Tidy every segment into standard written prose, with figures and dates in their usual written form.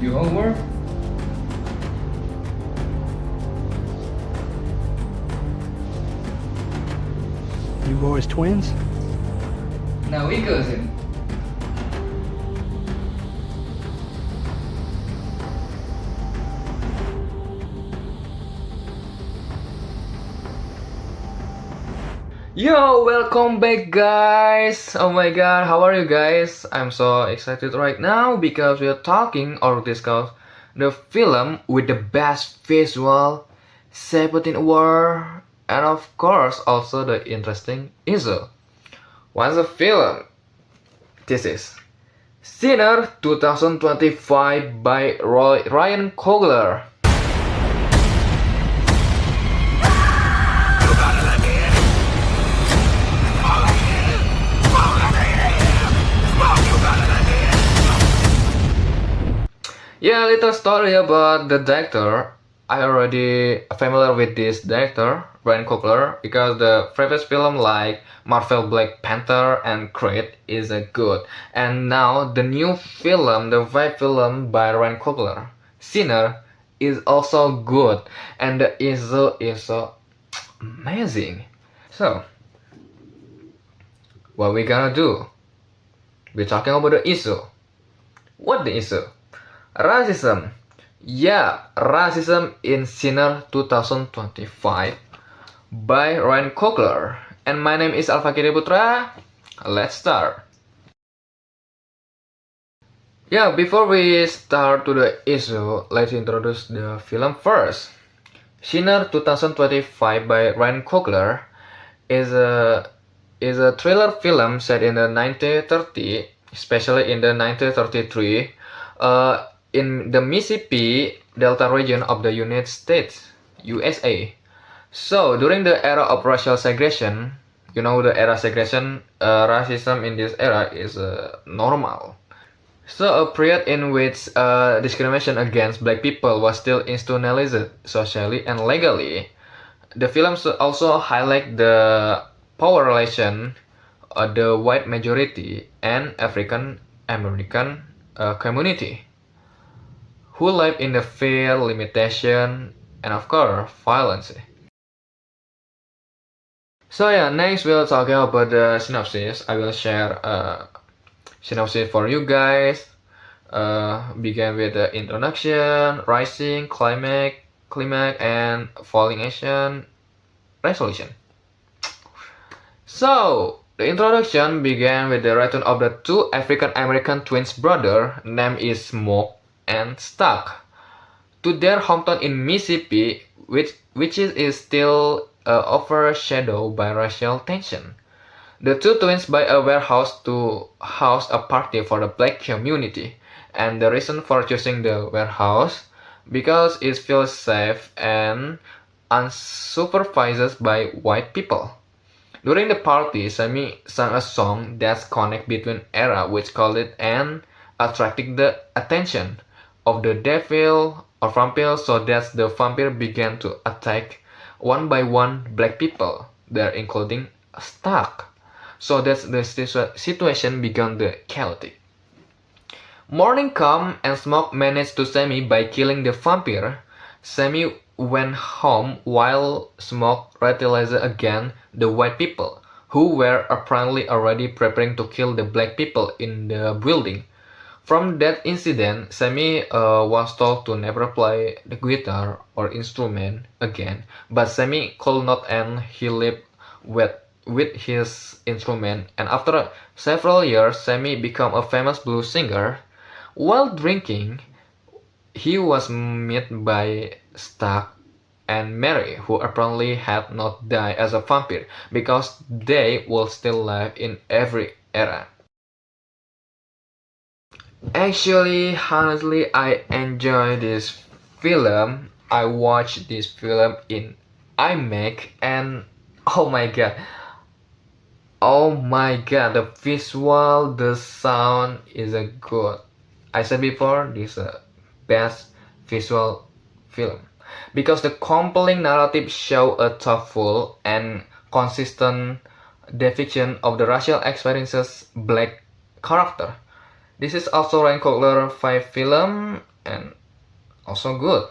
You homework? You boys twins? Now we cousin. Yo, welcome back guys. Oh my god, how are you guys? I'm so excited right now because we are talking or discuss the film with the best visual, 17 award, and of course also the interesting issue. What's the film? This is Sinner 2025 by Ryan Coogler. Yeah, little story about the director. I already familiar with this director, Ryan Coogler, because the previous film like Marvel Black Panther and Creed is a good. And now the new film, the vibe film by Ryan Coogler, Sinner, is also good. And the issue is so amazing. So, what we gonna do? We're talking about the issue. What the issue? Racism. Yeah, Racism in Sinner 2025 by Ryan Coogler. And my name is Alfa Kiri Putra. Let's start. Yeah, before we start to the issue, let's introduce the film first. Sinner 2025 by Ryan Coogler is a thriller film set in the 1930, especially in the 1933. In the Mississippi Delta region of the United States, USA. So, during the era of racial segregation, you know the era segregation, racism in this era is normal. So, a period in which discrimination against black people was still institutionalized socially and legally. The film also highlight the power relation of the white majority and African American community, who live in the fear, limitation, and of course, violence. So yeah, next we'll talk about the synopsis. I will share a synopsis for you guys. Begin with the introduction, rising, climax, and falling action, resolution. So, the introduction began with the return of the two African American twins brother named is Smoke and Stuck to their hometown in Mississippi, which is still overshadowed by racial tension. The two twins buy a warehouse to house a party for the black community, and the reason for choosing the warehouse because it feels safe and unsupervised by white people. During the party, Sammy sang a song that connects between era which called it and attracting the attention of the devil or vampire, so that the vampire began to attack one by one black people, there including Stark. So that the situation began the chaotic. Morning come and Smoke managed to Sammy by killing the vampire. Sammy went home while Smoke radicalized again the white people, who were apparently already preparing to kill the black people in the building. From that incident, Sammy was told to never play the guitar or instrument again, but Sammy could not, and he lived with his instrument. And after several years, Sammy became a famous blues singer. While drinking, he was met by Stuck and Mary, who apparently had not died as a vampire because they will still live in every era. Actually, honestly, I enjoy this film. I watched this film in IMAX and oh my god. Oh my god, the visual, the sound is a good. I said before, this is a best visual film because the compelling narrative show a thoughtful and consistent depiction of the racial experiences black character. This is also Ryan Coogler 5 film and also good.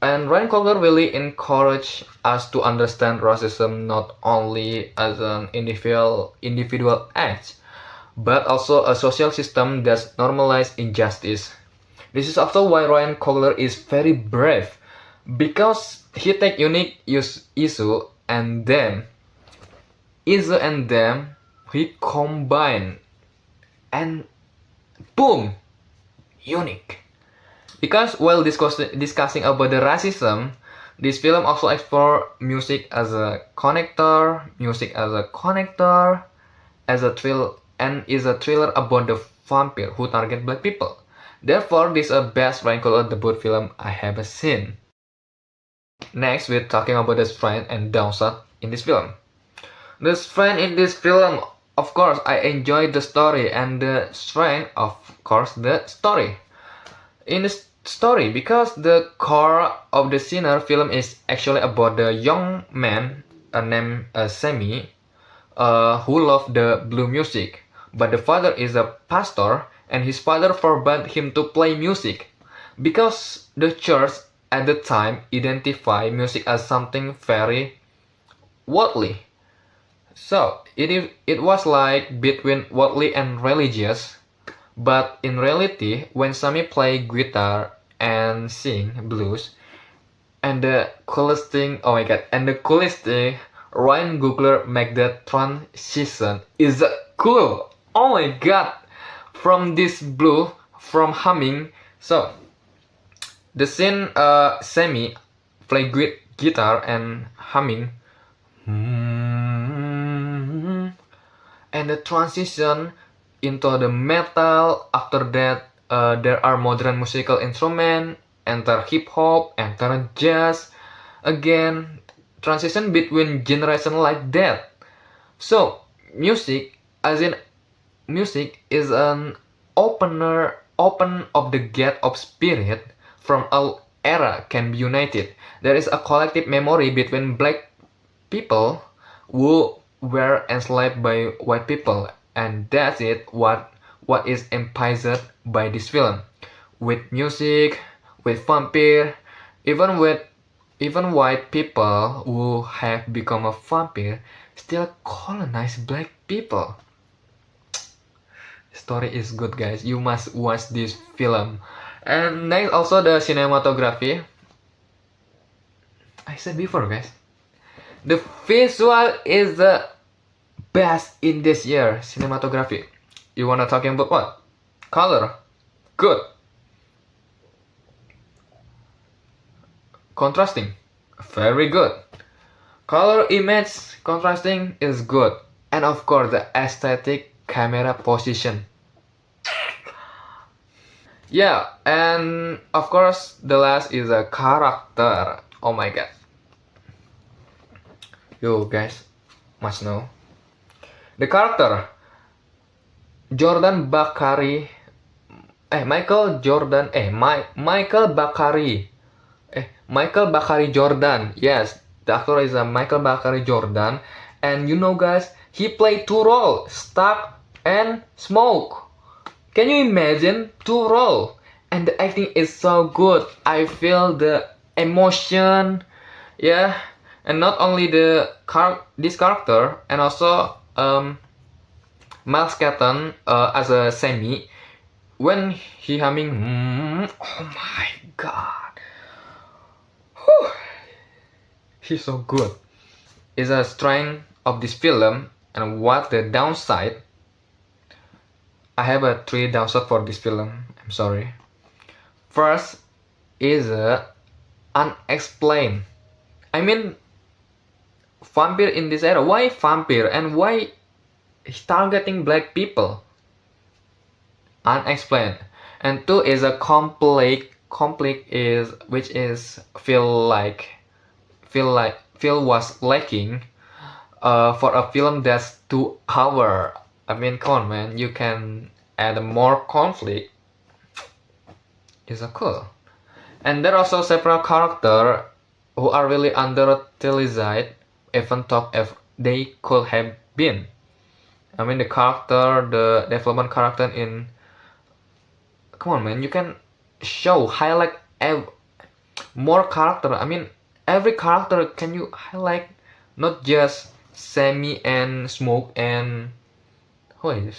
And Ryan Coogler really encouraged us to understand racism not only as an individual act, but also a social system that normalizes injustice. This is also why Ryan Coogler is very brave, because he take unique issue and then he combine and boom, unique. Because while discussing about the racism, this film also explore music as a connector, as a thrill, and is a thriller about the vampire who target black people. Therefore, this is a best Ryan Coogler debut film I have seen. Next, we're talking about the strength and downside in this film. The strength in this film, of course, I enjoyed the story, and the strength, of course, the story. In the story, because the core of the Sinner film is actually about the young man named Sammy, who loved the blue music, but the father is a pastor, and his father forbade him to play music, because the church at the time identified music as something very worldly. So it was like between worldly and religious, but in reality, when Sammy play guitar and sing blues, and the coolest thing, oh my god, and the coolest thing, Ryan Coogler make the transition is cool. Oh my god, from this blue, from humming. So the scene, Sammy play guitar and humming, and the transition into the metal. After that, there are modern musical instruments, enter hip hop, enter jazz. Again, transition between generation like that. So music, as in music, is an open of the gate of spirit from all era can be united. There is a collective memory between black people who were enslaved by white people, and that's it. What is emphasized by this film, with music, with vampire, even white people who have become a vampire still colonize black people. Story is good, guys. You must watch this film. And next, also the cinematography. I said before, guys, the visual is the best in this year. Cinematography. You wanna talking about what? Color. Good. Contrasting. Very good. Color image contrasting is good. And of course, the aesthetic camera position. Yeah, and of course, the last is a character. Oh my god. You guys must know. The character. Jordan Bakari. Michael Jordan. Michael Bakari. Michael Bakari Jordan. Yes, the actor is Michael Bakari Jordan. And you know, guys, he played two roles, Stark and Smoke. Can you imagine? Two roles. And the acting is so good. I feel the emotion. Yeah. And not only this character, and also Miles Keaton as a Sammy, when he humming, oh my god, whew, he's so good. Is a strength of this film. And what the downside? I have a 3 downside for this film. I'm sorry. First is unexplained. I mean, vampire in this era. Why vampire and why he's targeting black people? Unexplained. And 2 is a conflict is which is feel was lacking for a film that's 2 hour. I mean, come on, man, you can add more conflict. It's so cool. And there are also several characters who are really underutilized, even though if they could have been. I mean, the development character in come on man, you can highlight more character. I mean, every character can you highlight, not just Sammy and Smoke and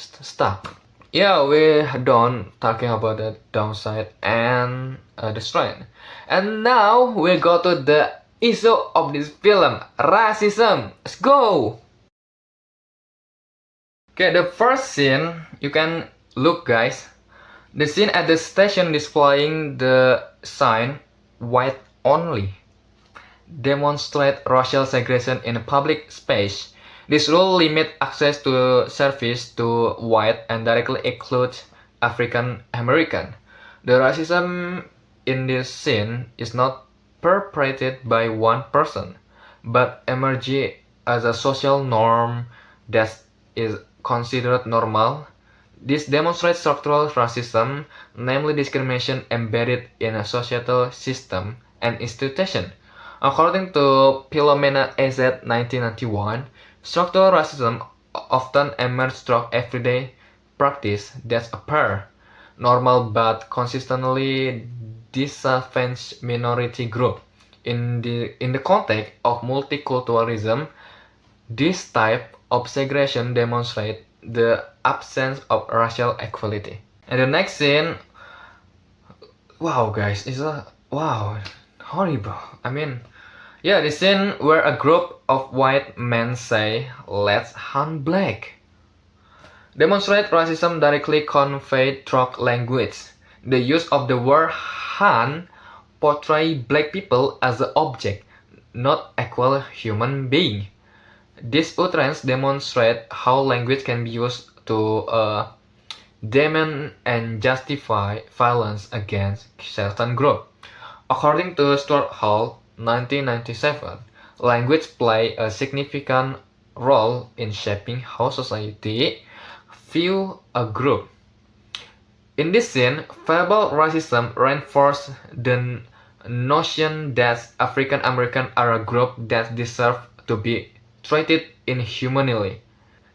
Stark. Yeah, we're done talking about the downside and the strength. And now we go to the issue of this film, racism. Let's go! Okay, the first scene, you can look guys. The scene at the station displaying the sign, white only, demonstrate racial segregation in a public space. This rule limits access to service to white and directly excludes African American. The racism in this scene is not perpetrated by one person, but emerges as a social norm that is considered normal. This demonstrates structural racism, namely discrimination embedded in a societal system and institution. According to Philomena AZ 1991, structural racism often emerges through everyday practice that appear normal but consistently disadvantaged minority group. In the context of multiculturalism, this type of segregation demonstrates the absence of racial equality. And the next scene, wow guys, is a wow horrible. I mean, yeah, the scene where a group of white men say, "Let's hunt black," demonstrate racism directly conveyed through language. The use of the word hunt portray black people as an object, not equal human being. This utterance demonstrates how language can be used to demand and justify violence against certain group. According to Stuart Hall, 1997, language plays a significant role in shaping how society view a group. In this scene, verbal racism reinforces the notion that African Americans are a group that deserve to be treated inhumanly.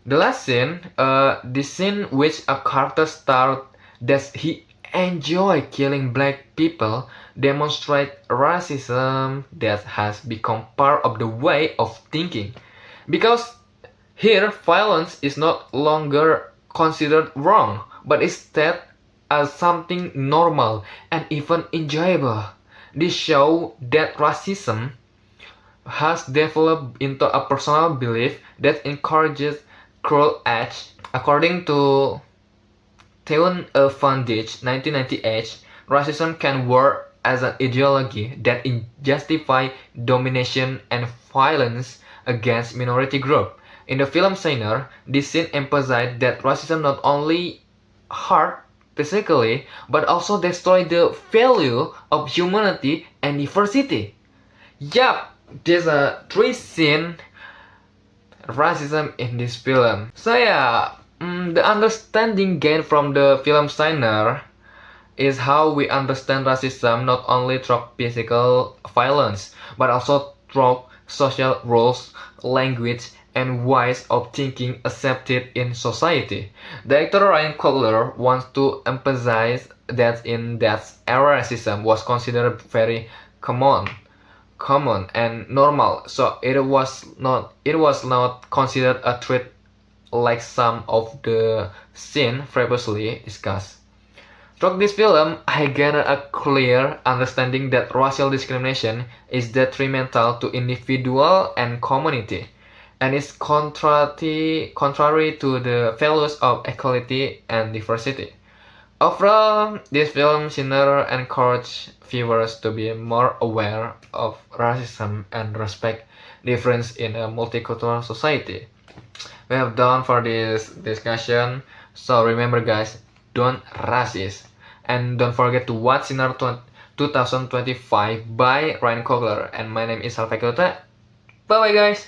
The last scene, the scene which a character started that he enjoy killing black people, demonstrate racism that has become part of the way of thinking. Because here, violence is not longer considered wrong, but instead as something normal and even enjoyable. This shows that racism has developed into a personal belief that encourages cruel acts. According to Theon Van Dijk, 1998, racism can work as an ideology that justifies domination and violence against minority groups. In the film Sinner, this scene emphasized that racism not only hurt physically, but also destroys the value of humanity and diversity. Yup! There's a three scene racism in this film. So yeah, the understanding gained from the film Sinner is how we understand racism not only through physical violence, but also through social rules, language, and ways of thinking accepted in society. Director Ryan Coogler wants to emphasize that in that era racism was considered very common and normal, so it was not considered a threat like some of the scenes previously discussed. Through this film, I gained a clear understanding that racial discrimination is detrimental to individual and community, and is contrary to the values of equality and diversity. Overall, this film Sinner encourages viewers to be more aware of racism and respect difference in a multicultural society. We have done for this discussion, so remember guys, don't racist. And don't forget to watch Sinner 2025 by Ryan Coogler. And my name is Alfred Bye bye guys!